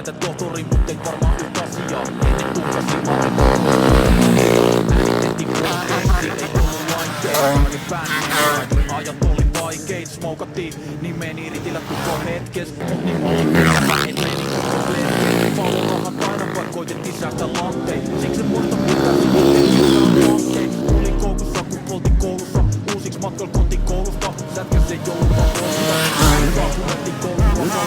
tietä tohtori, mut ei varmaan yhtä asiaa. Ennen tukkasi ääritettiin puolestiin, ei ollut lainkeet. Kaiken pääneen, ajat oli vaikeet. Smokattiin, niin meni ritillä tukko hetkes. Mut niin monta et meni koko lehkeet. Paljon rahat aina vaikka koitettiin säästää lantteet. Siksi muista mitä sinne lantteet. Tuli koukussa kun poltin koulussa. Uusiks matkalla kotikoulusta. Sätkä se jouluta voista. Kuljettiin koulussa.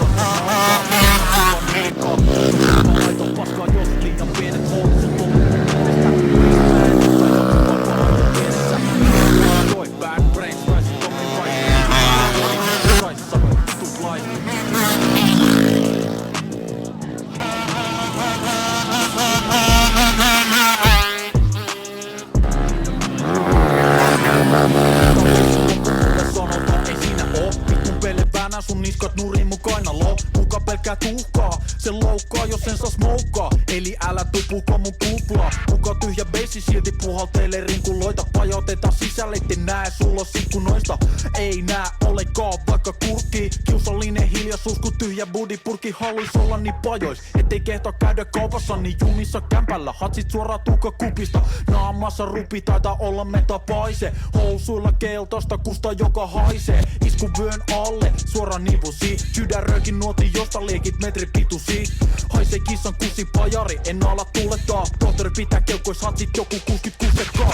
Mä laiton paskaa jos liian pienet housut. Tullut mun mielestä. Bad brains, rise, Tommy Rice. Rise, summer, too light. Sanotaan ei siinä oo. Vittu pele väänää sun niskat nurin mun kainaloon. Kuka pelkää tuhkaa, se loukkaa jos sen saa smokaa. Eli älä tupuko mun kuplaa. Kuka tyhjä beissi silti puhaltelee rinkuloita. Pajotetaan sisälle, ette näe sulla ikkunoista. Ei nää olekaan vaikka kurkkii. Kiusallinen hiljaisuus kun tyhjä budipurkki halluis olla niin pajois. Ettei kehtaa käydä kaupassa niin junissa kämpällä. Hatsit suoraan tuhkakupista. Naamassa rupi taitaa olla metapaise. Housuilla keltaista kusta joka haisee. Isku vyön alle, suoraan nivusi. Sydänröökin nuoti josta liekit metri pitusi. Haisee kissan kussi pajari, en ala tuulettaa. Tohtori pitää kelkois hatsit joku 66 sekkaa.